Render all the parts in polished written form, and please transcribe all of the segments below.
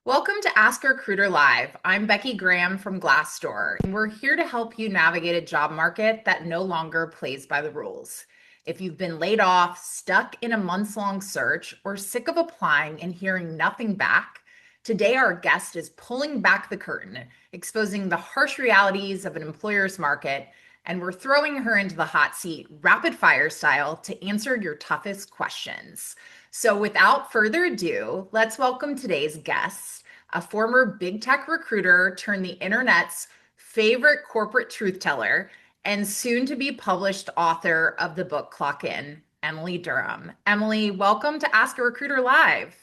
Welcome to Ask a Recruiter Live. I'm Becky Graham from Glassdoor, and we're here to help you navigate a job market that no longer plays by the rules. If you've been laid off, stuck in a months-long search, or sick of applying and hearing nothing back, today our guest is pulling back the curtain, exposing the harsh realities of an employer's market, and we're throwing her into the hot seat, rapid fire style, to answer your toughest questions. So without further ado, let's welcome today's guest, a former big tech recruiter turned the internet's favorite corporate truth teller and soon to be published author of the book Clock In, Emily Durham. Emily, welcome to Ask a Recruiter Live.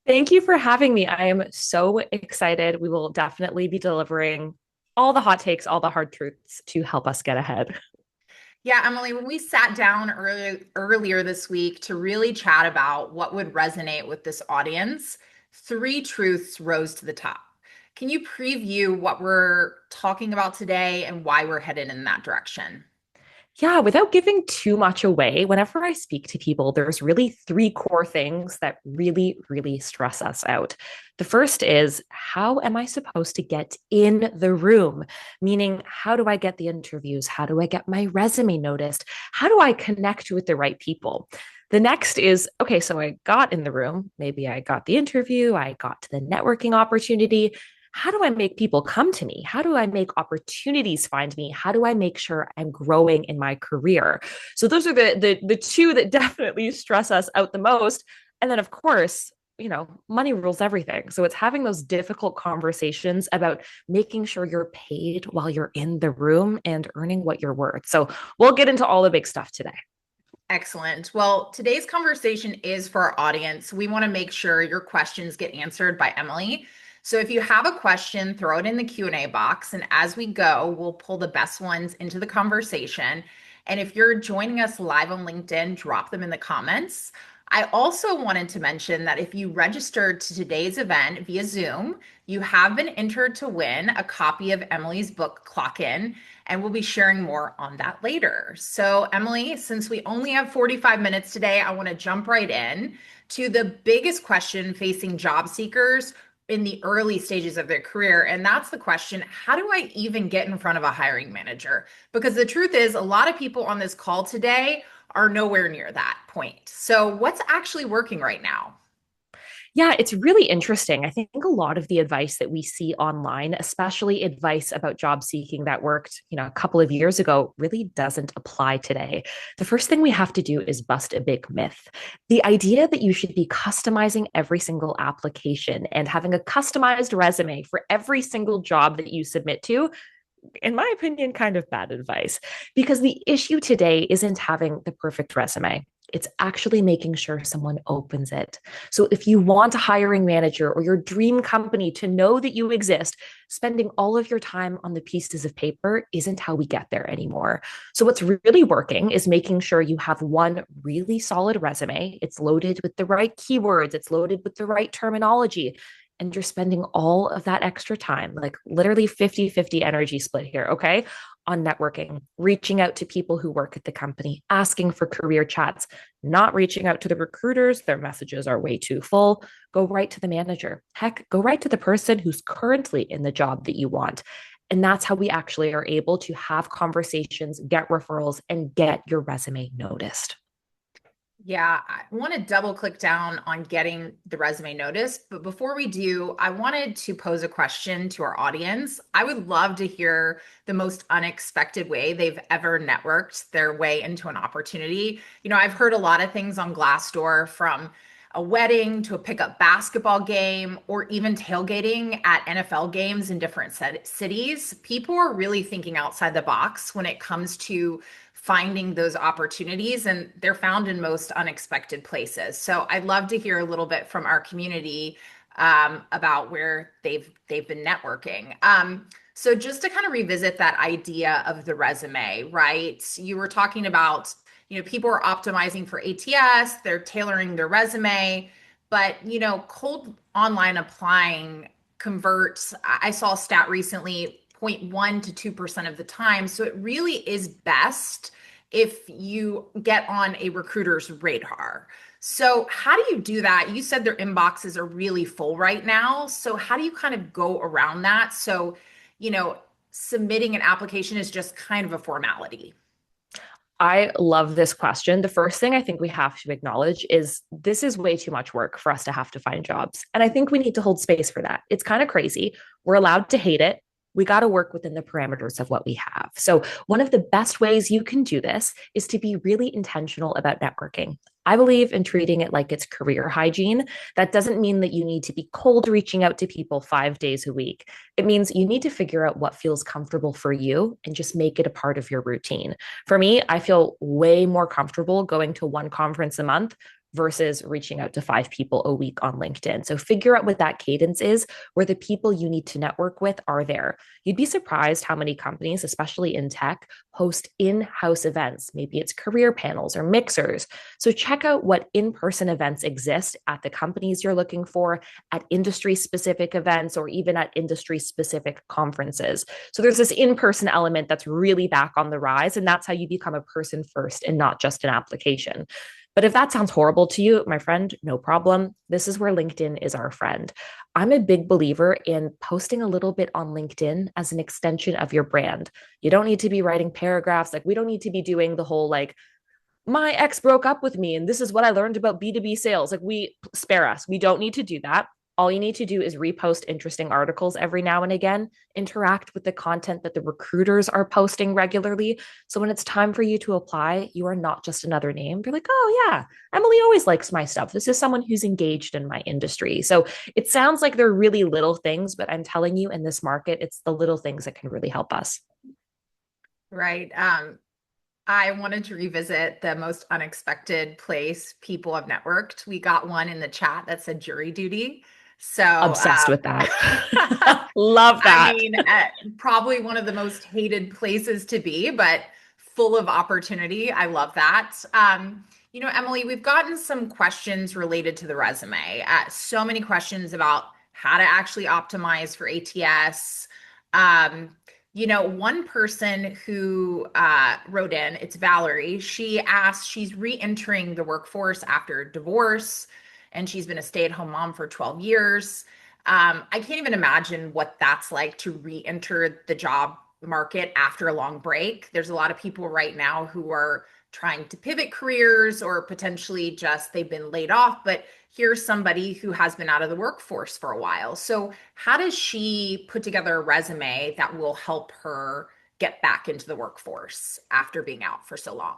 Thank you for having me. I am so excited. We will definitely be delivering all the hot takes, all the hard truths to help us get ahead. Yeah, Emily, when we sat down earlier this week to really chat about what would resonate with this audience, three truths rose to the top. Can you preview what we're talking about today and why we're headed in that direction? Yeah, without giving too much away, whenever I speak to people, there's really three core things that really stress us out. The first is, how am I supposed to get in the room? Meaning, how do I get the interviews? How do I get my resume noticed? How do I connect with the right people? The next is, okay, so I got in the room. Maybe I got the interview, I got to the networking opportunity. How do I make people come to me? How do I make opportunities find me? How do I make sure I'm growing in my career? So those are the two that definitely stress us out the most. And then of course, money rules everything. So it's having those difficult conversations about making sure you're paid while you're in the room and earning what you're worth. So we'll get into all the big stuff today. Excellent. Well, today's conversation is for our audience. We want to make sure your questions get answered by Emily. So if you have a question, throw it in the Q&A box. And as we go, we'll pull the best ones into the conversation. And if you're joining us live on LinkedIn, drop them in the comments. I also wanted to mention that if you registered to today's event via Zoom, you have been entered to win a copy of Emily's book, Clock In, and we'll be sharing more on that later. So Emily, since we only have 45 minutes today, I want to jump right in to the biggest question facing job seekers in the early stages of their career. And that's the question, how do I even get in front of a hiring manager? Because the truth is, a lot of people on this call today are nowhere near that point. So what's actually working right now? Yeah, it's really interesting. I think a lot of the advice that we see online, especially advice about job seeking that worked, a couple of years ago, really doesn't apply today. The first thing we have to do is bust a big myth. The idea that you should be customizing every single application and having a customized resume for every single job that you submit to, in my opinion, kind of bad advice. Because the issue today isn't having the perfect resume. It's actually making sure someone opens it. So if you want a hiring manager or your dream company to know that you exist, spending all of your time on the pieces of paper isn't how we get there anymore. So what's really working is making sure you have one really solid resume. It's loaded with the right keywords, it's loaded with the right terminology, and you're spending all of that extra time, like literally 50-50 energy split here, okay, on networking, reaching out to people who work at the company, asking for career chats, not reaching out to the recruiters. Their messages are way too full. Go right to the manager. Heck, go right to the person who's currently in the job that you want. And that's how we actually are able to have conversations, get referrals, and get your resume noticed. Yeah, I want to double click down on getting the resume noticed. But before we do, I wanted to pose a question to our audience. I would love to hear the most unexpected way they've ever networked their way into an opportunity. I've heard a lot of things on Glassdoor, from a wedding to a pickup basketball game, or even tailgating at NFL games in different cities. People are really thinking outside the box when it comes to finding those opportunities, and they're found in most unexpected places. So I'd love to hear a little bit from our community about where they've been networking. So just to kind of revisit that idea of the resume, right? You were talking about, people are optimizing for ATS, they're tailoring their resume, but cold online applying converts. I saw a stat recently, 0.1 to 2% of the time. So it really is best if you get on a recruiter's radar. So how do you do that? You said their inboxes are really full right now. So how do you kind of go around that? So, you know, submitting an application is just kind of a formality. I love this question. The first thing I think we have to acknowledge is this is way too much work for us to have to find jobs. And I think we need to hold space for that. It's kind of crazy. We're allowed to hate it. We got to work within the parameters of what we have. So, one of the best ways you can do this is to be really intentional about networking. I believe in treating it like it's career hygiene. That doesn't mean that you need to be cold reaching out to people 5 days a week. It means you need to figure out what feels comfortable for you and just make it a part of your routine. For me, I feel way more comfortable going to one conference a month versus reaching out to 5 people a week on LinkedIn. So figure out what that cadence is, where the people you need to network with are there. You'd be surprised how many companies, especially in tech, host in-house events. Maybe it's career panels or mixers. So check out what in-person events exist at the companies you're looking for, at industry-specific events, or even at industry-specific conferences. So there's this in-person element that's really back on the rise, and that's how you become a person first and not just an application. But if that sounds horrible to you, my friend, no problem. This is where LinkedIn is our friend. I'm a big believer in posting a little bit on LinkedIn as an extension of your brand. You don't need to be writing paragraphs. Like, we don't need to be doing the whole, like, my ex broke up with me and this is what I learned about B2B sales. Like, we spare us. We don't need to do that. All you need to do is repost interesting articles every now and again, interact with the content that the recruiters are posting regularly. So when it's time for you to apply, you are not just another name. You're like, oh, yeah, Emily always likes my stuff. This is someone who's engaged in my industry. So it sounds like they're really little things, but I'm telling you, in this market, it's the little things that can really help us. Right. I wanted to revisit the most unexpected place people have networked. We got one in the chat that said jury duty. So, Obsessed with that. Love I that. mean, probably one of the most hated places to be, but full of opportunity. I love that. Emily, we've gotten some questions related to the resume. So many questions about how to actually optimize for ATS. One person who wrote in, it's Valerie. She asked, she's re-entering the workforce after divorce, and she's been a stay-at-home mom for 12 years. I can't even imagine what that's like to re-enter the job market after a long break. There's a lot of people right now who are trying to pivot careers or potentially just they've been laid off, but here's somebody who has been out of the workforce for a while. So, how does she put together a resume that will help her get back into the workforce after being out for so long?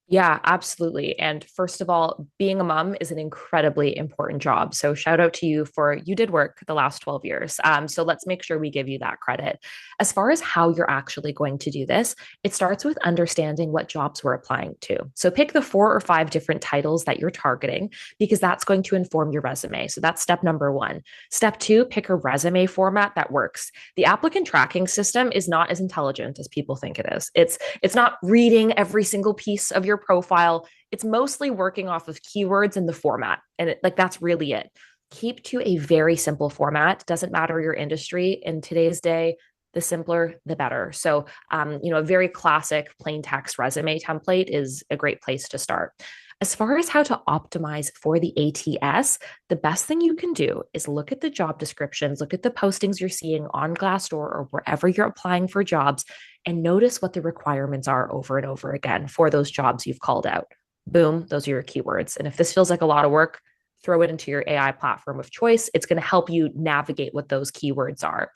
Yeah, absolutely. And first of all, being a mom is an incredibly important job. So shout out to you for you did work the last 12 years. So let's make sure we give you that credit. As far as how you're actually going to do this, it starts with understanding what jobs we're applying to. So pick the 4 or 5 different titles that you're targeting because that's going to inform your resume. So that's step number one. Step two, pick a resume format that works. The applicant tracking system is not as intelligent as people think it is. It's not reading every single piece of your profile. It's mostly working off of keywords in the format. And that's really it. Keep to a very simple format. Doesn't matter your industry. In today's day, the simpler, the better. So, a very classic plain text resume template is a great place to start. As far as how to optimize for the ATS, the best thing you can do is look at the job descriptions, look at the postings you're seeing on Glassdoor or wherever you're applying for jobs, and notice what the requirements are over and over again for those jobs you've called out. Boom, those are your keywords. And if this feels like a lot of work, throw it into your AI platform of choice. It's going to help you navigate what those keywords are.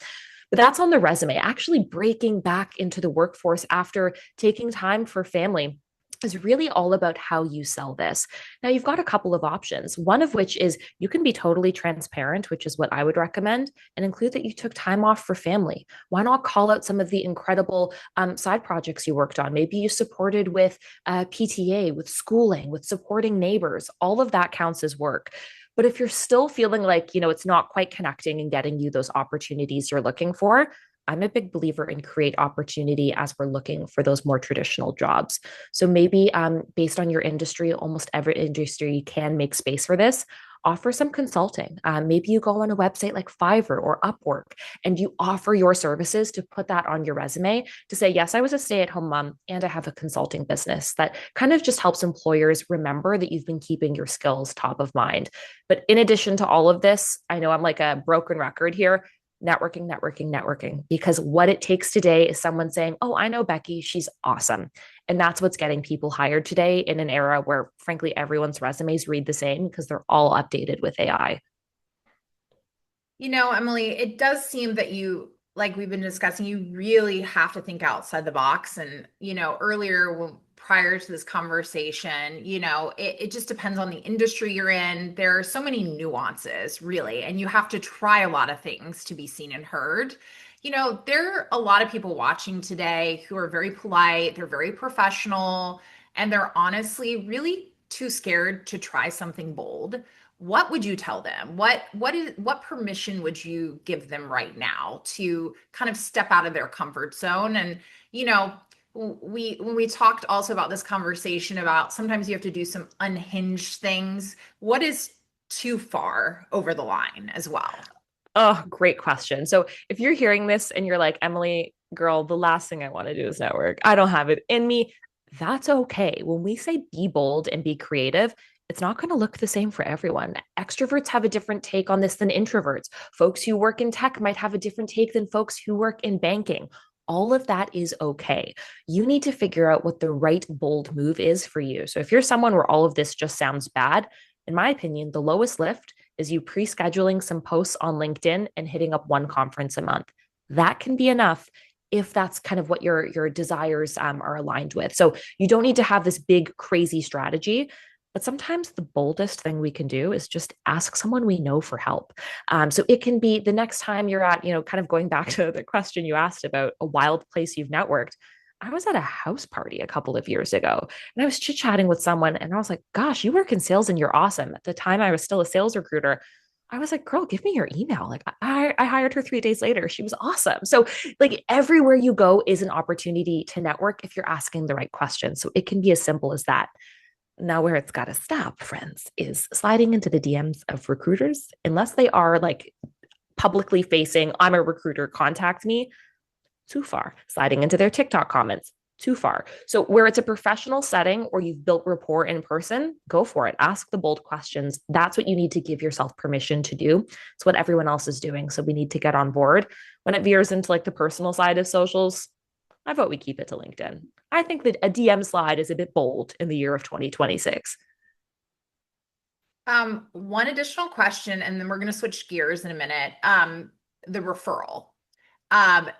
But that's on the resume. Actually, breaking back into the workforce after taking time for family is really all about how you sell this. Now, you've got a couple of options, one of which is you can be totally transparent, which is what I would recommend, and include that you took time off for family. Why not call out some of the incredible side projects you worked on? Maybe you supported with PTA, with schooling, with supporting neighbors. All of that counts as work. But if you're still feeling like, it's not quite connecting and getting you those opportunities you're looking for, I'm a big believer in create opportunity as we're looking for those more traditional jobs. So maybe based on your industry, almost every industry can make space for this. Offer some consulting. Maybe you go on a website like Fiverr or Upwork and you offer your services to put that on your resume to say, yes, I was a stay-at-home mom and I have a consulting business. That kind of just helps employers remember that you've been keeping your skills top of mind. But in addition to all of this, I know I'm like a broken record here, networking, networking, networking, because what it takes today is someone saying, oh, I know Becky, she's awesome. And that's what's getting people hired today in an era where, frankly, everyone's resumes read the same because they're all updated with AI. Emily, it does seem that like we've been discussing, you really have to think outside the box. And, earlier prior to this conversation, it just depends on the industry you're in. There are so many nuances, really, and you have to try a lot of things to be seen and heard. There are a lot of people watching today who are very polite, they're very professional, and they're honestly really too scared to try something bold. What would you tell them? What permission would you give them right now to kind of step out of their comfort zone? And you know, when we talked also about this conversation about sometimes you have to do some unhinged things. What is too far over the line as well? Oh, great question. So if you're hearing this and you're like, Emily, girl, the last thing I want to do is network, I don't have it in me. That's okay. When we say be bold and be creative, it's not going to look the same for everyone. Extroverts have a different take on this than introverts. Folks who work in tech might have a different take than folks who work in banking. All of that is okay. You need to figure out what the right bold move is for you. So if you're someone where all of this just sounds bad, in my opinion, the lowest lift is you pre-scheduling some posts on LinkedIn and hitting up one conference a month. That can be enough if that's kind of what your desires are aligned with. So you don't need to have this big crazy strategy, but sometimes the boldest thing we can do is just ask someone we know for help. So it can be the next time you're at, kind of going back to the question you asked about a wild place you've networked. I was at a house party a couple of years ago and I was chit chatting with someone and I was like, gosh, you work in sales and you're awesome. At the time, I was still a sales recruiter. I was like, girl, give me your email. Like, I hired her 3 days later. She was awesome. So, like, everywhere you go is an opportunity to network if you're asking the right questions. So, it can be as simple as that. Now, where it's got to stop, friends, is sliding into the DMs of recruiters, unless they are like publicly facing, I'm a recruiter, contact me, too far. Sliding into their TikTok comments, too far. So, where it's a professional setting or you've built rapport in person, go for it. Ask the bold questions. That's what you need to give yourself permission to do. It's what everyone else is doing. So, we need to get on board. When it veers into like the personal side of socials, I vote we keep it to LinkedIn. I think that a DM slide is a bit bold in the year of 2026. One additional question, and then we're going to switch gears in a minute. The referral.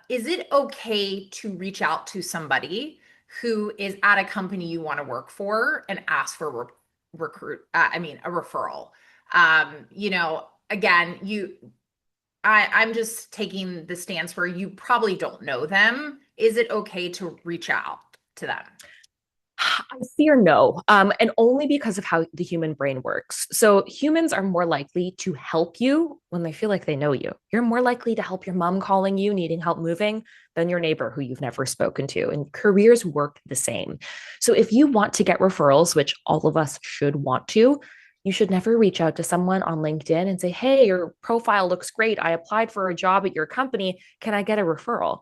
Is it okay to reach out to somebody who is at a company you want to work for and ask for a referral? Again, I'm just taking the stance where you probably don't know them. Is it okay to reach out to them? I fear no, and only because of how the human brain works. So humans are more likely to help you when they feel like they know you. You're more likely to help your mom calling you, needing help moving, than your neighbor who you've never spoken to. And careers work the same. So if you want to get referrals, which all of us should want to, you should never reach out to someone on LinkedIn and say, "Hey, your profile looks great. I applied for a job at your company. Can I get a referral?"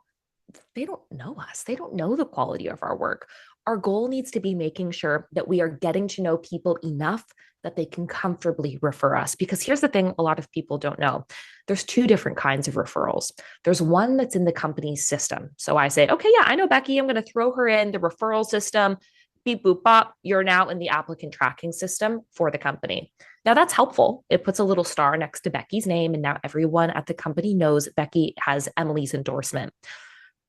They don't know us. They don't know the quality of our work. Our goal needs to be making sure that we are getting to know people enough that they can comfortably refer us. Because here's the thing a lot of people don't know there's two different kinds of referrals. There's one that's in the company's system. So I say, okay, yeah, I know Becky. I'm going to throw her in the referral system. Beep, boop, bop. You're now in the applicant tracking system for the company. Now that's helpful. It puts a little star next to Becky's name. And now everyone at the company knows Becky has Emily's endorsement.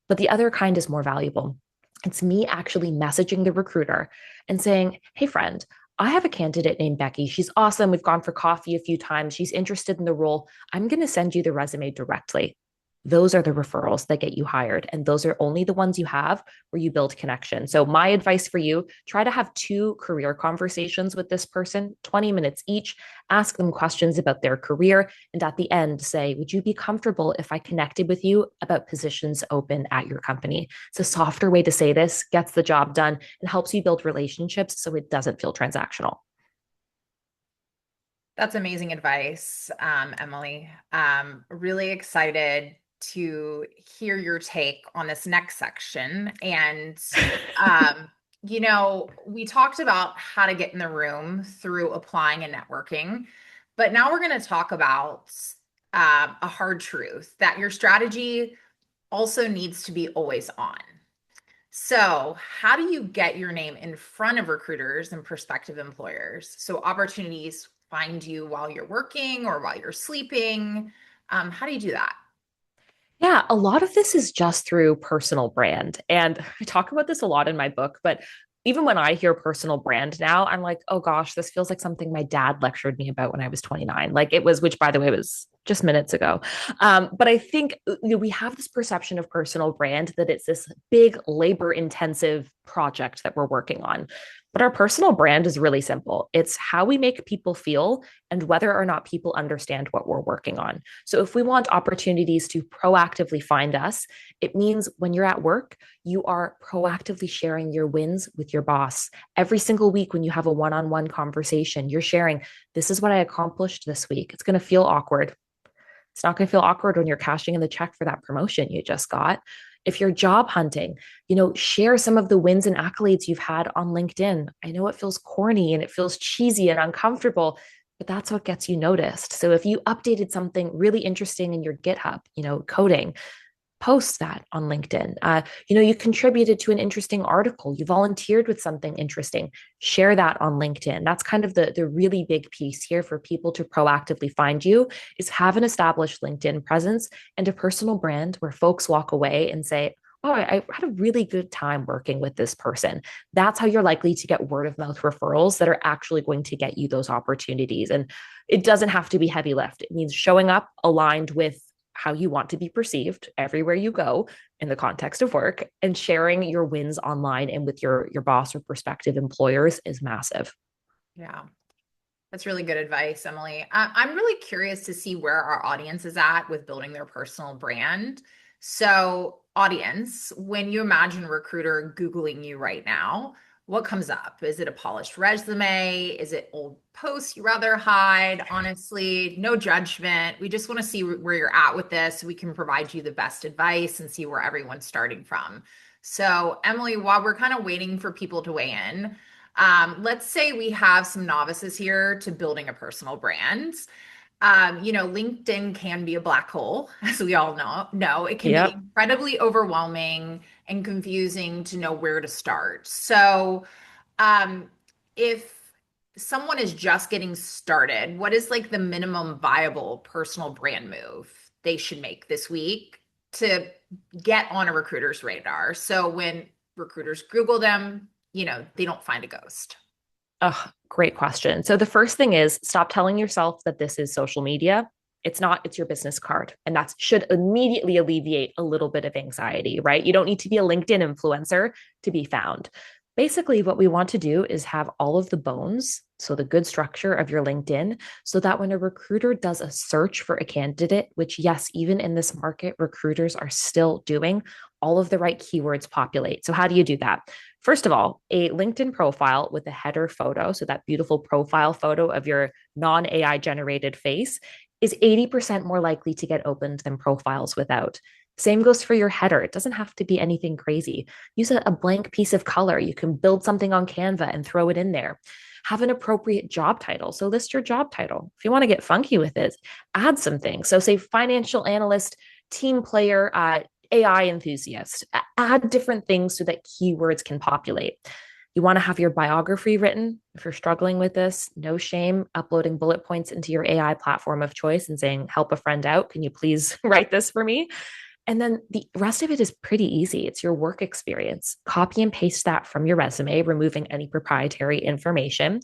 But the other kind is more valuable. It's me actually messaging the recruiter and saying, "Hey, friend, I have a candidate named Becky. She's awesome. We've gone for coffee a few times. She's interested in the role. I'm going to send you the resume directly." Those are the referrals that get you hired. And those are only the ones you have where you build connection. So, my advice for you try to have two career conversations with this person, 20 minutes each. Ask them questions about their career. And at the end, say, "Would you be comfortable if I connected with you about positions open at your company?" It's a softer way to say this, gets the job done, and helps you build relationships so it doesn't feel transactional. That's amazing advice, Emily. Really excited to hear your take on this next section. And, um, we talked about how to get in the room through applying and networking, but now we're going to talk about a hard truth that your strategy also needs to be always on. So, how do you get your name in front of recruiters and prospective employers so opportunities find you while you're working or while you're sleeping? How do you do that? Yeah, a lot of this is just through personal brand. And I talk about this a lot in my book, but even when I hear personal brand now, I'm like, oh gosh, this feels like something my dad lectured me about when I was 29. Like it was, which by the way was just minutes ago. But I think we have this perception of personal brand that it's this big labor intensive project that we're working on. But our personal brand is really simple. It's how we make people feel and whether or not people understand what we're working on. So if we want opportunities to proactively find us, it means when you're at work, you are proactively sharing your wins with your boss. Every single week, when you have a one on one conversation, you're sharing, "This is what I accomplished this week." It's going to feel awkward. It's not going to feel awkward when you're cashing in the check for that promotion you just got. If you're job hunting, share some of the wins and accolades you've had on LinkedIn. I know it feels corny and it feels cheesy and uncomfortable, but that's what gets you noticed. So if you updated something really interesting in your GitHub, coding, post that on LinkedIn. You contributed to an interesting article, you volunteered with something interesting, share that on LinkedIn. That's kind of the really big piece here for people to proactively find you is have an established LinkedIn presence and a personal brand where folks walk away and say, "Oh, I had a really good time working with this person." That's how you're likely to get word of mouth referrals that are actually going to get you those opportunities. And it doesn't have to be heavy lift. It means showing up aligned with how you want to be perceived everywhere you go in the context of work, and sharing your wins online and with your boss or prospective employers is massive. Yeah, that's really good advice, Emily. I'm really curious to see where our audience is at with building their personal brand. So, audience, when you imagine a recruiter Googling you right now, what comes up? Is it a polished resume? Is it old posts you rather hide? Honestly, no judgment. We just want to see where you're at with this so we can provide you the best advice and see where everyone's starting from. So, Emily, while we're kind of waiting for people to weigh in, let's say we have some novices here to building a personal brand. LinkedIn can be a black hole, as we all know. No, it can be Yep. incredibly overwhelming and confusing to know where to start. So, um, if someone is just getting started, what is like the minimum viable personal brand move they should make this week to get on a recruiter's radar? So when recruiters Google them, they don't find a ghost. Oh, great question. So the first thing is stop telling yourself that this is social media. It's not, it's your business card. And that should immediately alleviate a little bit of anxiety, right? You don't need to be a LinkedIn influencer to be found. Basically, what we want to do is have all of the bones, so the good structure of your LinkedIn, so that when a recruiter does a search for a candidate, which, yes, even in this market, recruiters are still doing, all of the right keywords populate. So, how do you do that? First of all, a LinkedIn profile with a header photo, so that beautiful profile photo of your non AI generated face, is 80% more likely to get opened than profiles without. Same goes for your header. It doesn't have to be anything crazy. Use a blank piece of color. You can build something on Canva and throw it in there. Have an appropriate job title. So list your job title. If you want to get funky with it, add some things. So say financial analyst, team player, AI enthusiast. Add different things so that keywords can populate. You want to have your biography written. If you're struggling with this, no shame uploading bullet points into your AI platform of choice and saying, help a friend out. Can you please write this for me? And then the rest of it is pretty easy. It's your work experience. Copy and paste that from your resume, removing any proprietary information,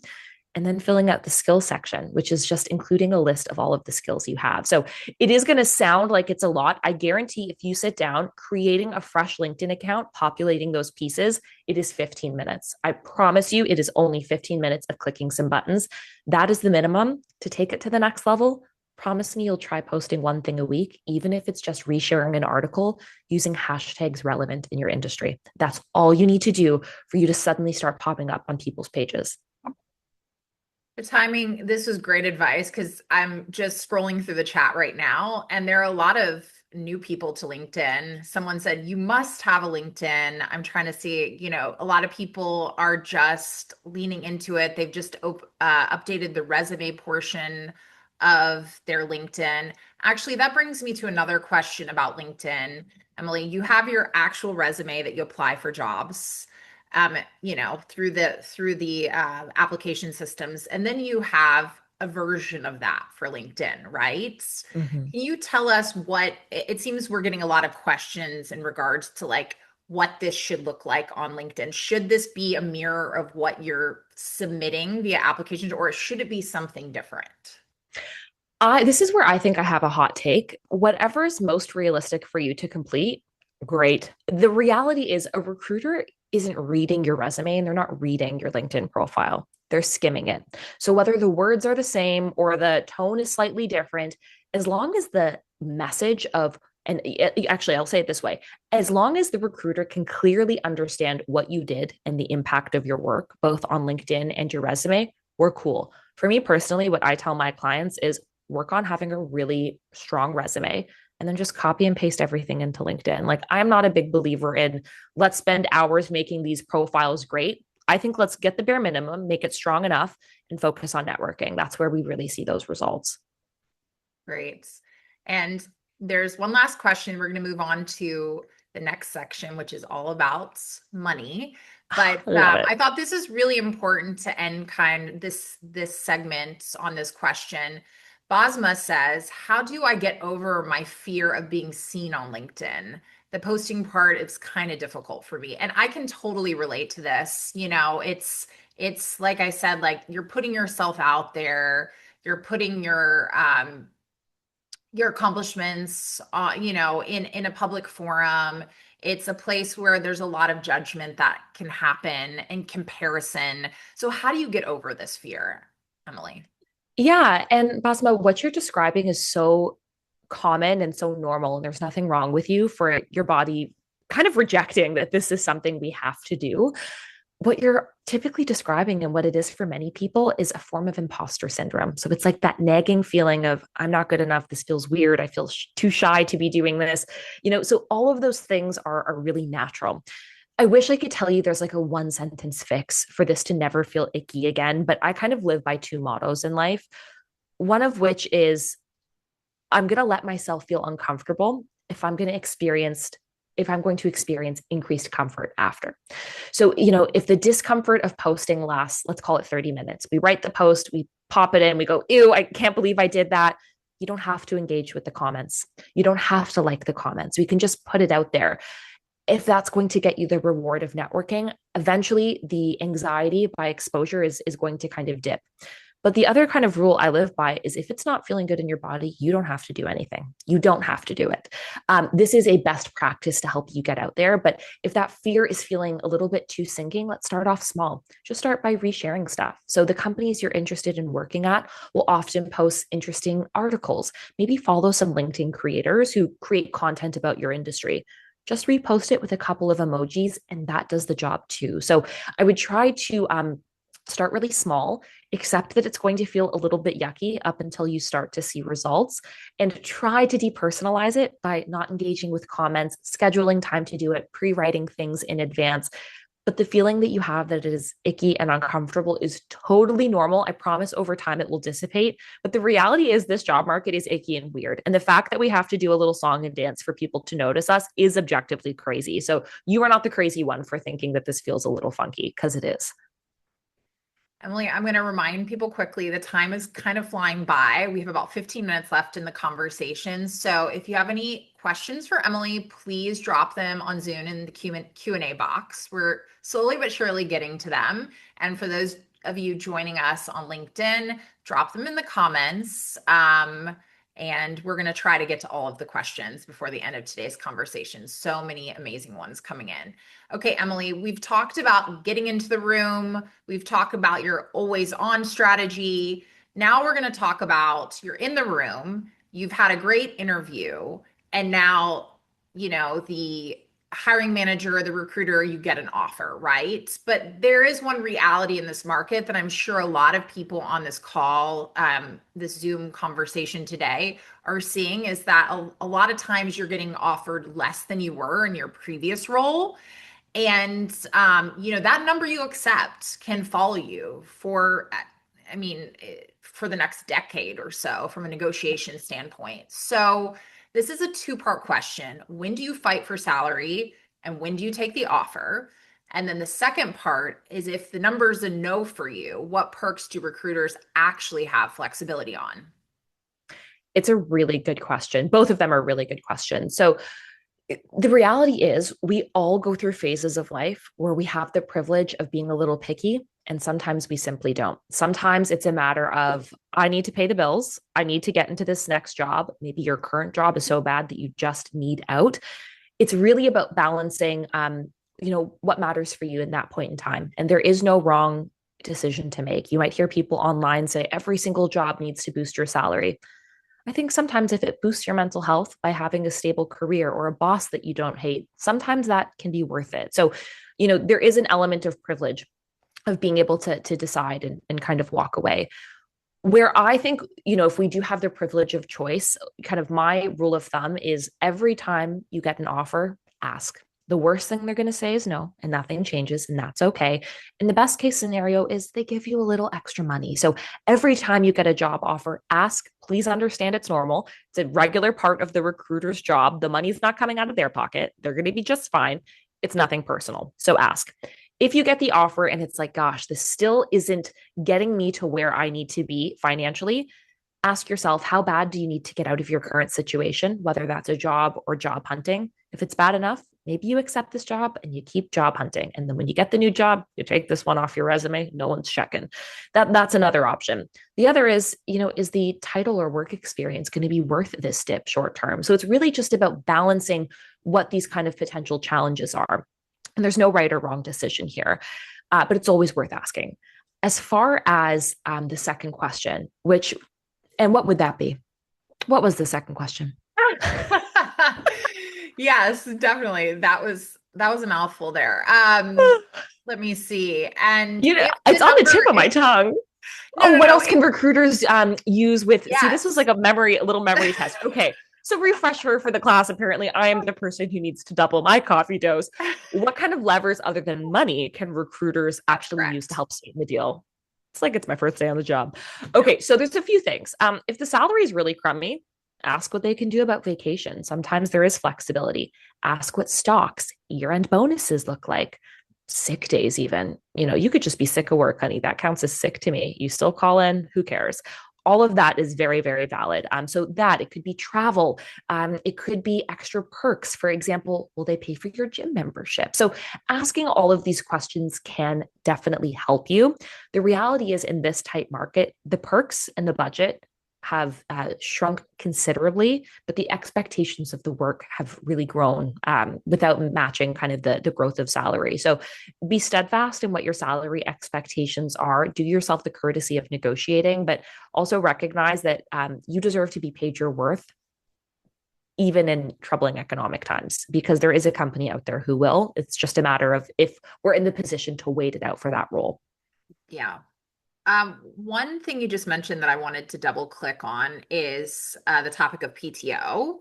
and then filling out the skills section, which is just including a list of all of the skills you have. So it is going to sound like it's a lot. I guarantee if you sit down, creating a fresh LinkedIn account, populating those pieces, it is 15 minutes. I promise you, it is only 15 minutes of clicking some buttons. That is the minimum to take it to the next level. Promise me you'll try posting one thing a week, even if it's just resharing an article using hashtags relevant in your industry. That's all you need to do for you to suddenly start popping up on people's pages. The timing, this was great advice because I'm just scrolling through the chat right now, and there are a lot of new people to LinkedIn. Someone said, you must have a LinkedIn. I'm trying to see, a lot of people are just leaning into it. They've just updated the resume portion of their LinkedIn. Actually, that brings me to another question about LinkedIn. Emily, you have your actual resume that you apply for jobs through the application systems. And then you have a version of that for LinkedIn, right? Mhm. Can you tell us what it seems we're getting a lot of questions in regards to like what this should look like on LinkedIn? Should this be a mirror of what you're submitting via applications, or should it be something different? This is where I think I have a hot take. Whatever is most realistic for you to complete, great. The reality is, a recruiter isn't reading your resume and they're not reading your LinkedIn profile. They're skimming it. So, whether the words are the same or the tone is slightly different, as long as the message of, and actually, I'll say it this way, as long as the recruiter can clearly understand what you did and the impact of your work, both on LinkedIn and your resume, we're cool. For me personally, what I tell my clients is work on having a really strong resume and then just copy and paste everything into LinkedIn. Like, I'm not a big believer in let's spend hours making these profiles great. I think let's get the bare minimum, make it strong enough, and focus on networking. That's where we really see those results. Great. And there's one last question. We're going to move on to the next section, which is all about money. But Love it. I thought this is really important to end kind of this segment on this question. Basma says, "How do I get over my fear of being seen on LinkedIn? The posting part is kind of difficult for me." And I can totally relate to this. It's like I said, like you're putting yourself out there, you're putting your accomplishments in a public forum. It's a place where there's a lot of judgment that can happen and comparison. So how do you get over this fear, Emily? Yeah. And Basma, what you're describing is so common and so normal. And there's nothing wrong with you for your body kind of rejecting that this is something we have to do. What you're typically describing and what it is for many people is a form of imposter syndrome. So it's like that nagging feeling of, I'm not good enough. This feels weird. I feel too shy to be doing this. So all of those things are really natural. I wish I could tell you there's like a one sentence fix for this to never feel icky again, but I kind of live by two mottos in life. One of which is I'm going to let myself feel uncomfortable if I'm going to experience increased comfort after. So, if the discomfort of posting lasts, let's call it 30 minutes, we write the post, we pop it in, we go, ew, I can't believe I did that. You don't have to engage with the comments. You don't have to like the comments. We can just put it out there. If that's going to get you the reward of networking, eventually the anxiety by exposure is going to kind of dip. But the other kind of rule I live by is if it's not feeling good in your body, you don't have to do anything. You don't have to do it. This is a best practice to help you get out there. But if that fear is feeling a little bit too sinking, let's start off small. Just start by resharing stuff. So the companies you're interested in working at will often post interesting articles. Maybe follow some LinkedIn creators who create content about your industry. Just repost it with a couple of emojis, and that does the job too. So I would try to start really small, accept that it's going to feel a little bit yucky up until you start to see results, and try to depersonalize it by not engaging with comments, scheduling time to do it, pre-writing things in advance. But the feeling that you have that it is icky and uncomfortable is totally normal. I promise over time it will dissipate. But the reality is this job market is icky and weird. And the fact that we have to do a little song and dance for people to notice us is objectively crazy. So you are not the crazy one for thinking that this feels a little funky, because it is. Emily, I'm going to remind people quickly, the time is kind of flying by. We have about 15 minutes left in the conversation. So if you have any questions for Emily, please drop them on Zoom in the Q&A box. We're slowly but surely getting to them. And for those of you joining us on LinkedIn, drop them in the comments. And we're going to try to get to all of the questions before the end of today's conversation. So many amazing ones coming in. Okay, Emily, we've talked about getting into the room. We've talked about your always on strategy. Now we're going to talk about you're in the room, you've had a great interview, and now, the hiring manager, the recruiter, you get an offer, right? But there is one reality in this market that I'm sure a lot of people on this call, this Zoom conversation today are seeing, is that a lot of times you're getting offered less than you were in your previous role. And, that number you accept can follow you for the next decade or so from a negotiation standpoint. So this is a two-part question. When do you fight for salary and when do you take the offer? And then the second part is, if the number is a no for you, what perks do recruiters actually have flexibility on? It's a really good question. Both of them are really good questions. So the reality is we all go through phases of life where we have the privilege of being a little picky, and sometimes we simply don't. Sometimes it's a matter of, I need to pay the bills. I need to get into this next job. Maybe your current job is so bad that you just need out. It's really about balancing, what matters for you in that point in time. And there is no wrong decision to make. You might hear people online say every single job needs to boost your salary. I think sometimes if it boosts your mental health by having a stable career or a boss that you don't hate, sometimes that can be worth it. So, there is an element of privilege of being able to decide and kind of walk away. Where I think, if we do have the privilege of choice, kind of my rule of thumb is every time you get an offer, ask. The worst thing they're going to say is no, and nothing changes, and that's okay. And the best case scenario is they give you a little extra money. So every time you get a job offer, ask. Please understand it's normal. It's a regular part of the recruiter's job. The money's not coming out of their pocket. They're going to be just fine. It's nothing personal. So ask. If you get the offer and it's like, gosh, this still isn't getting me to where I need to be financially, ask yourself, how bad do you need to get out of your current situation, whether that's a job or job hunting? If it's bad enough, maybe you accept this job and you keep job hunting. And then when you get the new job, you take this one off your resume. No one's checking. That's another option. The other is, is the title or work experience going to be worth this dip short term? So it's really just about balancing what these kind of potential challenges are. And there's no right or wrong decision here, but it's always worth asking. As far as the second question, and what would that be? What was the second question? Yes, definitely. That was a mouthful there. Let me see. And it's on the tip of my tongue. What else can recruiters use with? Yes. See, this was like a little memory test. Okay. So refresher for the class. Apparently, I am the person who needs to double my coffee dose. What kind of levers other than money can recruiters actually use to help sweeten the deal? It's like it's my first day on the job. Okay, so there's a few things. If the salary is really crummy, ask what they can do about vacation. Sometimes there is flexibility. Ask what stocks, year-end bonuses look like, sick days even. You could just be sick of work, honey. That counts as sick to me. You still call in, who cares? All of that is very, very valid. So that it could be travel, it could be extra perks. For example, will they pay for your gym membership? So asking all of these questions can definitely help you. The reality is, in this tight market, the perks and the budget have shrunk considerably, but the expectations of the work have really grown without matching kind of the growth of salary. So be steadfast in what your salary expectations are. Do yourself the courtesy of negotiating, but also recognize that you deserve to be paid your worth, even in troubling economic times, because there is a company out there who will. It's just a matter of if we're in the position to wait it out for that role. Yeah. One thing you just mentioned that I wanted to double click on is the topic of PTO.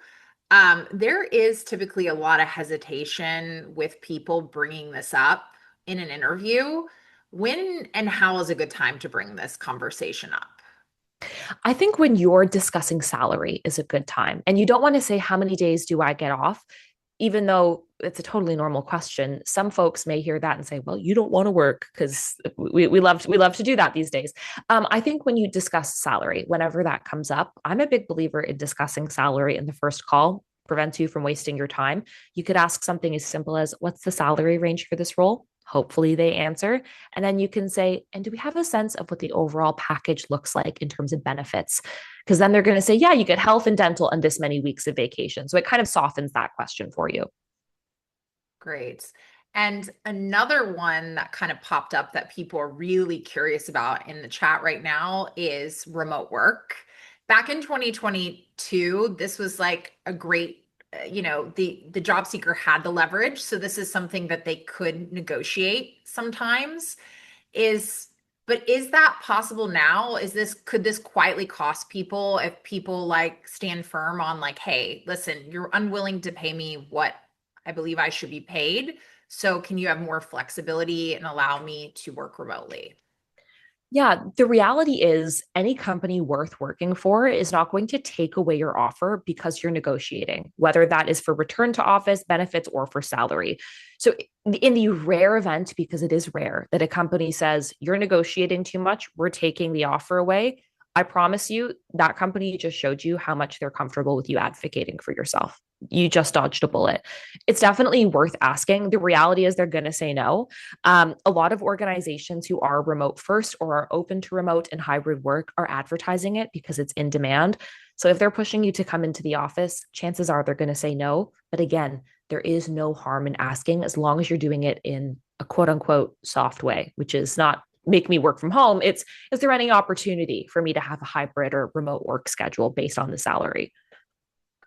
There is typically a lot of hesitation with people bringing this up in an interview. When and how is a good time to bring this conversation up? I think when you're discussing salary is a good time. And you don't want to say, how many days do I get off? Even though it's a totally normal question, some folks may hear that and say, well, you don't want to work, because we love to do that these days. I think when you discuss salary, whenever that comes up, I'm a big believer in discussing salary in the first call. Prevents you from wasting your time. You could ask something as simple as, what's the salary range for this role? Hopefully they answer. And then you can say, and do we have a sense of what the overall package looks like in terms of benefits? Because then they're going to say, yeah, you get health and dental and this many weeks of vacation. So it kind of softens that question for you. Great. And another one that kind of popped up that people are really curious about in the chat right now is remote work. Back in 2022, this was like a great, the job seeker had the leverage. So this is something that they could negotiate sometimes. Is but is that possible now? Could this quietly cost people if people like stand firm on like, hey, listen, you're unwilling to pay me what I believe I should be paid. So can you have more flexibility and allow me to work remotely? Yeah, the reality is any company worth working for is not going to take away your offer because you're negotiating, whether that is for return to office benefits or for salary. So, in the rare event, because it is rare, that a company says, you're negotiating too much, we're taking the offer away, I promise you that company just showed you how much they're comfortable with you advocating for yourself. You just dodged a bullet. It's definitely worth asking. The reality is they're going to say no. A lot of organizations who are remote first or are open to remote and hybrid work are advertising it because it's in demand. So if they're pushing you to come into the office, chances are they're going to say no. But again, there is no harm in asking as long as you're doing it in a quote unquote soft way, which is not make me work from home. It's, is there any opportunity for me to have a hybrid or remote work schedule based on the salary?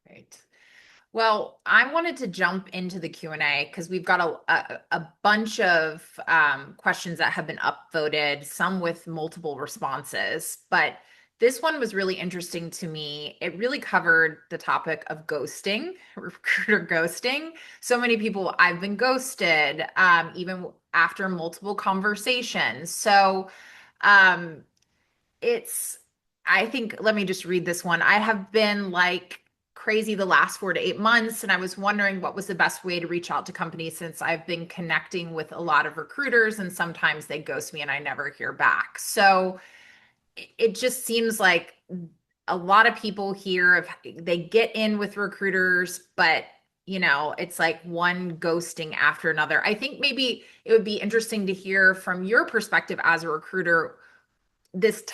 Great. Well, I wanted to jump into the Q&A because we've got a bunch of questions that have been upvoted, some with multiple responses. But this one was really interesting to me. It really covered the topic of ghosting, recruiter ghosting. So many people, I've been ghosted, even after multiple conversations. So um, it's, I think, let me just read this one. I have been like crazy the last 4 to 8 months, and I was wondering what was the best way to reach out to companies since I've been connecting with a lot of recruiters and sometimes they ghost me and I never hear back. So it just seems like a lot of people here, if they get in with recruiters, but it's like one ghosting after another. I think maybe it would be interesting to hear from your perspective as a recruiter this,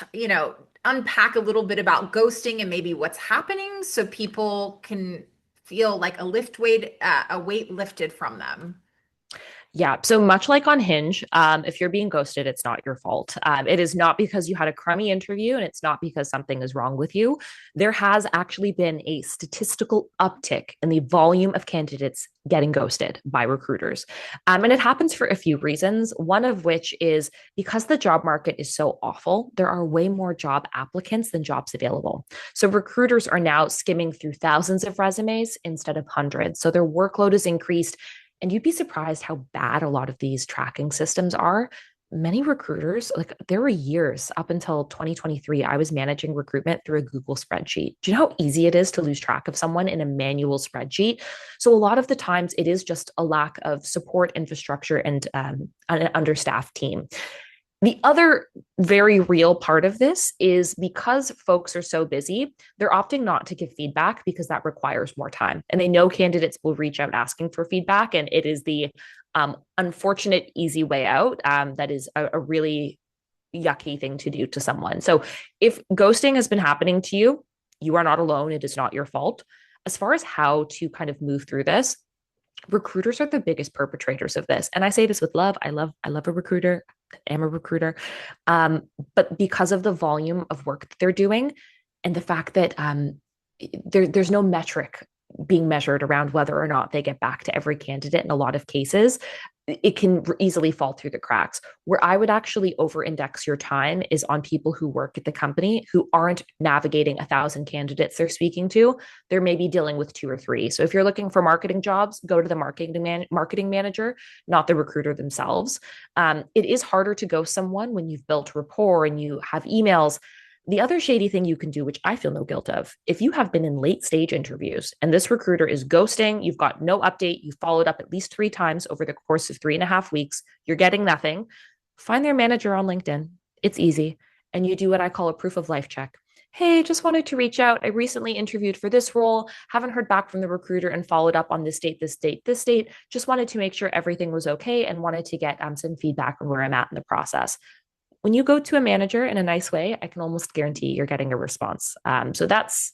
unpack a little bit about ghosting and maybe what's happening so people can feel like a weight lifted from them. Yeah. So much like on Hinge, if you're being ghosted, it's not your fault. It is not because you had a crummy interview and it's not because something is wrong with you. There has actually been a statistical uptick in the volume of candidates getting ghosted by recruiters. And it happens for a few reasons, one of which is because the job market is so awful, there are way more job applicants than jobs available. So recruiters are now skimming through thousands of resumes instead of hundreds. So their workload is increased, and you'd be surprised how bad a lot of these tracking systems are. many recruiters, like there were years up until 2023, I was managing recruitment through a Google spreadsheet. Do you know how easy it is to lose track of someone in a manual spreadsheet? So a lot of the times it is just a lack of support infrastructure and an understaffed team. The other very real part of this is because folks are so busy, they're opting not to give feedback because that requires more time. And they know candidates will reach out asking for feedback. And it is the unfortunate, easy way out that is a really yucky thing to do to someone. So if ghosting has been happening to you, you are not alone. It is not your fault. As far as how to kind of move through this, recruiters are the biggest perpetrators of this. And I say this with love. I love a recruiter. I am a recruiter. But because of the volume of work that they're doing and the fact that there's no metric being measured around whether or not they get back to every candidate in a lot of cases, it can easily fall through the cracks. Where I would actually over index your time is on people who work at the company who aren't navigating 1,000 candidates they're speaking to. They're maybe dealing with two or three. So if you're looking for marketing jobs, go to the marketing manager, not the recruiter themselves. It is harder to ghost someone when you've built rapport and you have emails. The other shady thing you can do, which I feel no guilt of, if you have been in late stage interviews and this recruiter is ghosting, you've got no update, you followed up at least 3 times over the course of 3.5 weeks, you're getting nothing, find their manager on LinkedIn. It's easy. And you do what I call a proof of life check. Hey, just wanted to reach out. I recently interviewed for this role, haven't heard back from the recruiter and followed up on this date, this date, this date. Just wanted to make sure everything was okay and wanted to get some feedback on where I'm at in the process. When you go to a manager in a nice way, I can almost guarantee you're getting a response. So that's,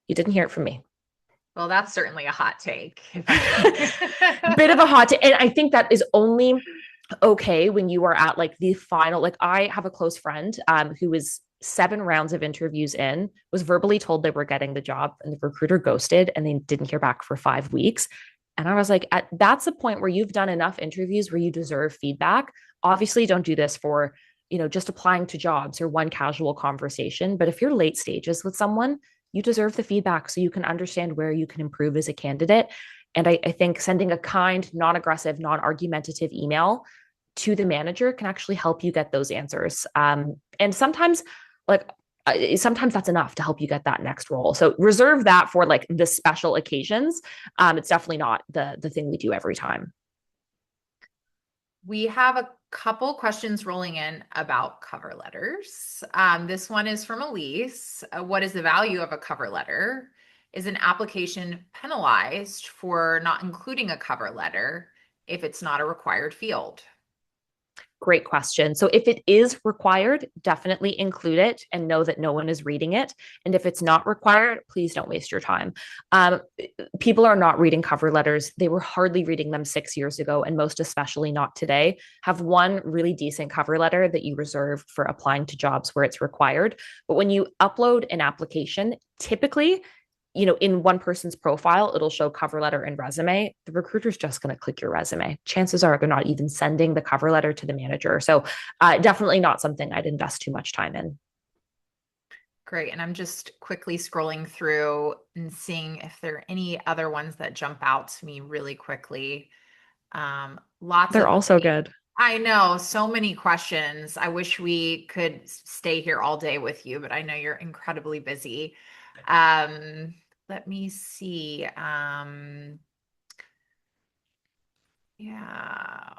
you didn't hear it from me. Well, that's certainly a hot take. Bit of a hot take. And I think that is only okay when you are at like the final, like I have a close friend who was 7 rounds of interviews in, was verbally told they were getting the job and the recruiter ghosted and they didn't hear back for 5 weeks. And I was like, that's a point where you've done enough interviews where you deserve feedback. Obviously, don't do this for just applying to jobs or one casual conversation. But if you're late stages with someone, you deserve the feedback so you can understand where you can improve as a candidate. And I think sending a kind, non-aggressive, non-argumentative email to the manager can actually help you get those answers. And like, sometimes that's enough to help you get that next role. So reserve that for like the special occasions. It's definitely not the thing we do every time. We have a couple questions rolling in about cover letters. This one is from Elise. What is the value of a cover letter? Is an application penalized for not including a cover letter if it's not a required field? Great question. So if it is required, definitely include it and know that no one is reading it. And if it's not required, please don't waste your time. People are not reading cover letters. They were hardly reading them 6 years ago, and most especially not today. Have one really decent cover letter that you reserve for applying to jobs where it's required. But when you upload an application, typically in one person's profile, it'll show cover letter and resume. The recruiter's just going to click your resume. Chances are they're not even sending the cover letter to the manager. So definitely not something I'd invest too much time in. Great. And I'm just quickly scrolling through and seeing if there are any other ones that jump out to me really quickly. Lots They're of also good. I know, so many questions. I wish we could stay here all day with you, but I know you're incredibly busy. Um, Let me see. Yeah.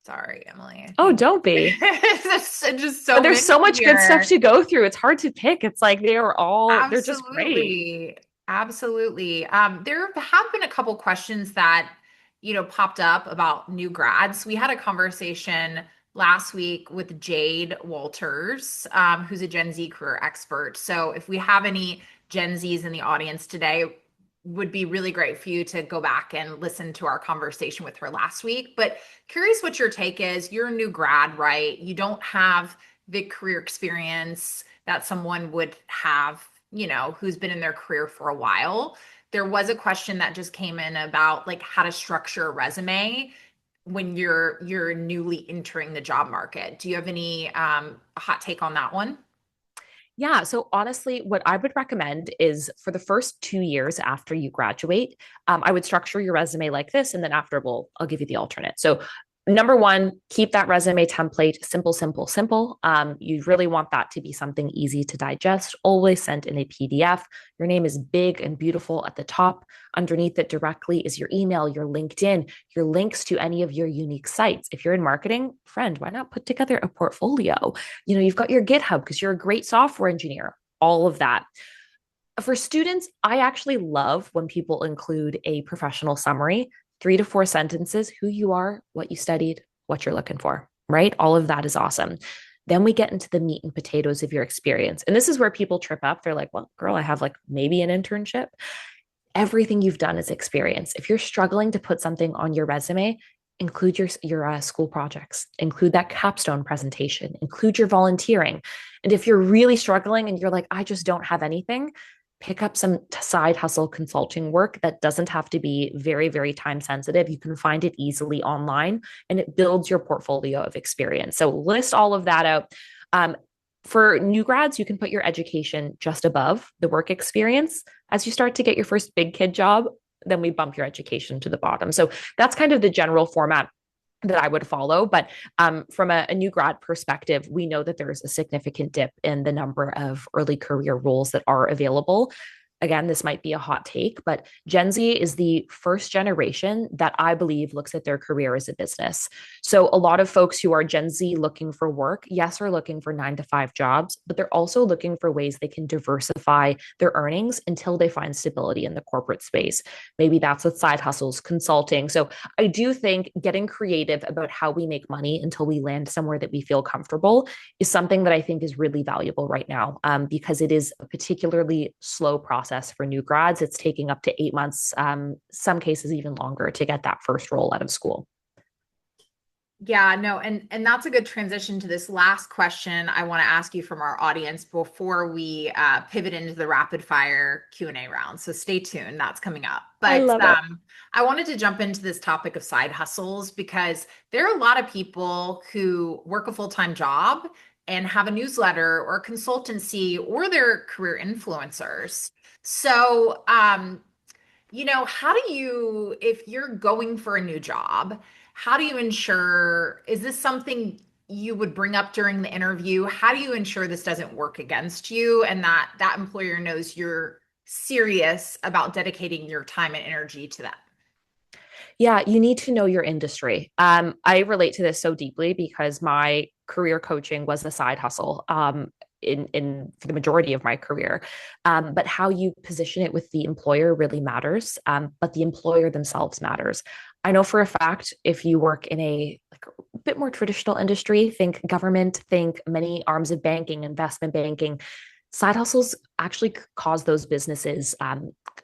Sorry, Emily. I Oh, think don't be. there's just so But there's many so much good stuff here. to go through. It's hard to pick. It's like they're just great. Absolutely. Absolutely. There have been a couple questions that, popped up about new grads. We had a conversation last week with Jade Walters, who's a Gen Z career expert. So if we have any Gen Zs in the audience today, would be really great for you to go back and listen to our conversation with her last week. But curious what your take is. You're a new grad, right? You don't have the career experience that someone would have, who's been in their career for a while. There was a question that just came in about like how to structure a resume when you're newly entering the job market. Do you have any hot take on that one? Yeah. So honestly, what I would recommend is for the first 2 years after you graduate, I would structure your resume like this, and then after, I'll give you the alternate. So number one, keep that resume template simple, simple, simple. You really want that to be something easy to digest. Always sent in a PDF. Your name is big and beautiful at the top. Underneath it directly is your email, your LinkedIn, your links to any of your unique sites. If you're in marketing, friend, why not put together a portfolio? You've got your GitHub because you're a great software engineer, all of that. For students, I actually love when people include a professional summary, 3 to 4 sentences, who you are, what you studied, what you're looking for, right? All of that is awesome. Then we get into the meat and potatoes of your experience. And this is where people trip up. They're like, well, girl, I have like maybe an internship. Everything you've done is experience. If you're struggling to put something on your resume, include your school projects, include that capstone presentation, include your volunteering. And if you're really struggling and you're like, I just don't have anything, pick up some side hustle consulting work that doesn't have to be very, very time sensitive. You can find it easily online and it builds your portfolio of experience. So list all of that out. Um, for new grads, you can put your education just above the work experience. As you start to get your first big kid job, then we bump your education to the bottom. So that's kind of the general format that I would follow. But from a new grad perspective, we know that there's a significant dip in the number of early career roles that are available. Again, this might be a hot take, but Gen Z is the first generation that I believe looks at their career as a business. So, a lot of folks who are Gen Z looking for work, yes, are looking for 9 to 5 jobs, but they're also looking for ways they can diversify their earnings until they find stability in the corporate space. Maybe that's with side hustles, consulting. So, I do think getting creative about how we make money until we land somewhere that we feel comfortable is something that I think is really valuable right now, because it is a particularly slow process for new grads. It's taking up to 8 months, some cases even longer, to get that first role out of school. Yeah, no, and that's a good transition to this last question I want to ask you from our audience before we pivot into the rapid fire Q&A round. So stay tuned, that's coming up. I But love it. I wanted to jump into this topic of side hustles because there are a lot of people who work a full-time job and have a newsletter or a consultancy or they're career influencers. So, how do you, if you're going for a new job, how do you ensure, is this something you would bring up during the interview? How do you ensure this doesn't work against you and that that employer knows you're serious about dedicating your time and energy to them? Yeah, you need to know your industry. I relate to this so deeply because my career coaching was a side hustle. In for the majority of my career, but how you position it with the employer really matters. But the employer themselves matters. I know for a fact if you work in a like a bit more traditional industry, think government, think many arms of banking, investment banking, side hustles actually cause those businesses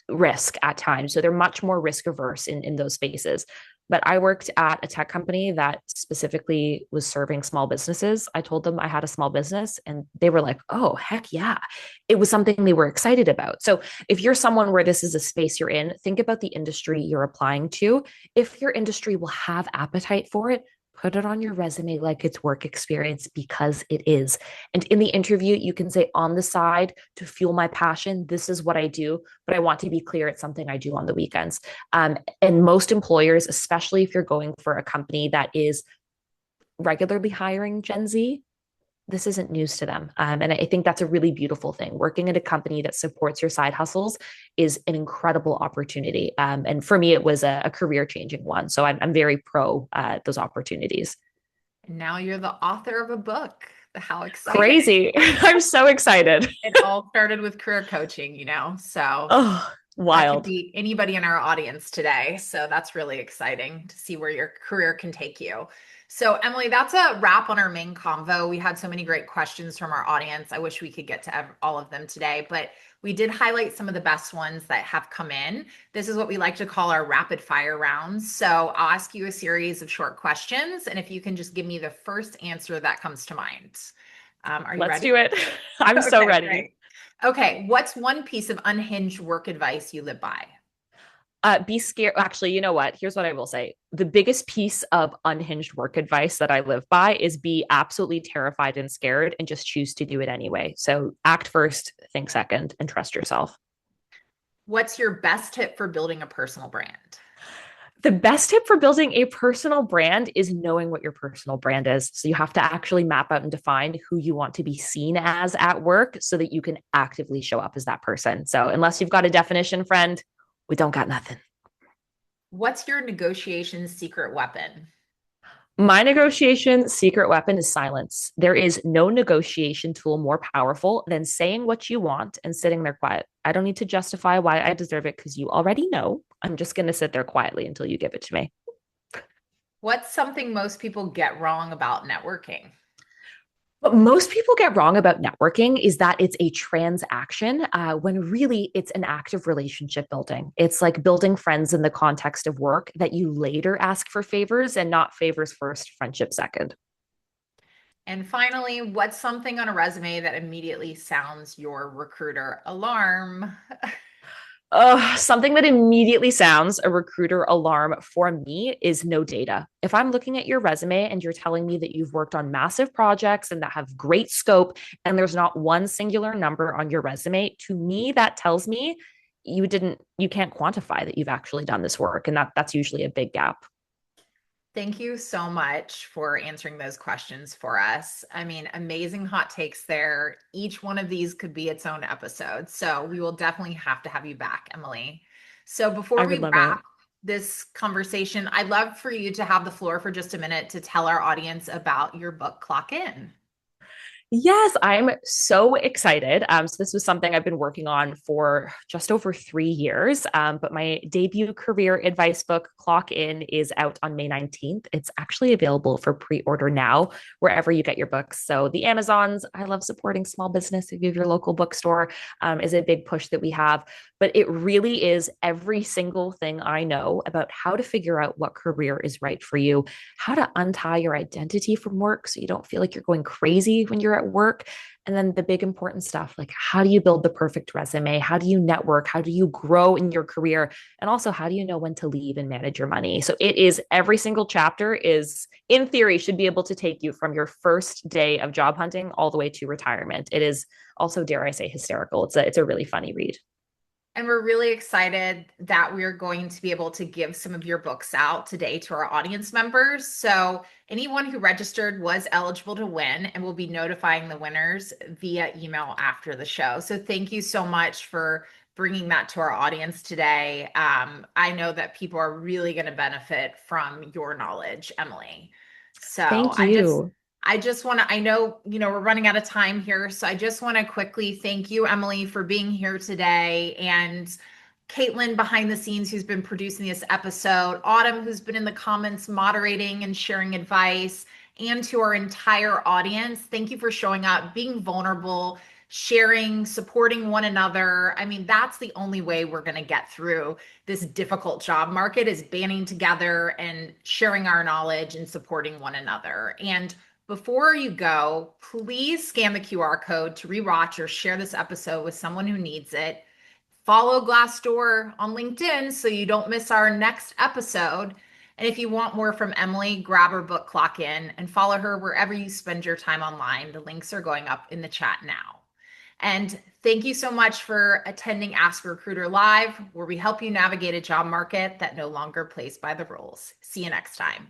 risk at times. So they're much more risk averse in those spaces. But I worked at a tech company that specifically was serving small businesses. I told them I had a small business and they were like, oh, heck yeah. It was something they were excited about. So if you're someone where this is a space you're in, think about the industry you're applying to. If your industry will have appetite for it, put it on your resume like it's work experience because it is. And in the interview, you can say on the side to fuel my passion, this is what I do, but I want to be clear it's something I do on the weekends. And most employers, especially if you're going for a company that is regularly hiring Gen Z, this isn't news to them. And I think that's a really beautiful thing. Working at a company that supports your side hustles is an incredible opportunity. And for me, it was a career changing one. So I'm very pro those opportunities. And now you're the author of a book. How exciting. Crazy. I'm so excited. It all started with career coaching, so Oh, that could wild. be anybody in our audience today. So that's really exciting to see where your career can take you. So, Emily, that's a wrap on our main convo. We had so many great questions from our audience. I wish we could get to all of them today, but we did highlight some of the best ones that have come in. This is what we like to call our rapid fire rounds. So, I'll ask you a series of short questions, and if you can just give me the first answer that comes to mind. Are you Let's ready? do it. I'm so Okay, ready. great. Okay, what's one piece of unhinged work advice you live by? Be scared. Actually, you know what? Here's what I will say. The biggest piece of unhinged work advice that I live by is be absolutely terrified and scared and just choose to do it anyway. So act first, think second, and trust yourself. What's your best tip for building a personal brand? The best tip for building a personal brand is knowing what your personal brand is. So you have to actually map out and define who you want to be seen as at work so that you can actively show up as that person. So unless you've got a definition, friend, we don't got nothing. What's your negotiation secret weapon? My negotiation secret weapon is silence. There is no negotiation tool more powerful than saying what you want and sitting there quiet. I don't need to justify why I deserve it because you already know. I'm just going to sit there quietly until you give it to me. What's something most people get wrong about networking? What most people get wrong about networking is that it's a transaction when really it's an active relationship building. It's like building friends in the context of work that you later ask for favors and not favors first, friendship second. And finally, what's something on a resume that immediately sounds your recruiter alarm? Something that immediately sounds a recruiter alarm for me is no data. If I'm looking at your resume and you're telling me that you've worked on massive projects and that have great scope, and there's not one singular number on your resume, to me, that tells me you can't quantify that you've actually done this work. And that's usually a big gap. Thank you so much for answering those questions for us. I mean, amazing hot takes there. Each one of these could be its own episode. So we will definitely have to have you back, Emily. So before I we would love wrap it. this conversation, I'd love for you to have the floor for just a minute to tell our audience about your book, Clock In. Yes, I'm so excited. So this was something I've been working on for just over 3 years. But my debut career advice book, Clock In, is out on May 19th. It's actually available for pre-order now, wherever you get your books. So the Amazons, I love supporting small business. If you have your local bookstore, is a big push that we have. But it really is every single thing I know about how to figure out what career is right for you, how to untie your identity from work so you don't feel like you're going crazy when you're at work. And then the big important stuff like how do you build the perfect resume? How do you network? How do you grow in your career? And also, how do you know when to leave and manage your money? So it is every single chapter is, in theory, should be able to take you from your first day of job hunting all the way to retirement. It is also, dare I say, hysterical. It's a really funny read. And we're really excited that we're going to be able to give some of your books out today to our audience members. So anyone who registered was eligible to win, and we'll be notifying the winners via email after the show. So thank you so much for bringing that to our audience today. I know that people are really going to benefit from your knowledge, Emily. So Thank you. I just want to, I know, we're running out of time here. So I just want to quickly thank you, Emily, for being here today. And Caitlin behind the scenes, who's been producing this episode, Autumn, who's been in the comments moderating and sharing advice, and to our entire audience. Thank you for showing up, being vulnerable, sharing, supporting one another. I mean, that's the only way we're going to get through this difficult job market is banding together and sharing our knowledge and supporting one another. And before you go, please scan the QR code to rewatch or share this episode with someone who needs it. Follow Glassdoor on LinkedIn so you don't miss our next episode. And if you want more from Emily, grab her book Clock In and follow her wherever you spend your time online. The links are going up in the chat now. And thank you so much for attending Ask a Recruiter Live, where we help you navigate a job market that no longer plays by the rules. See you next time.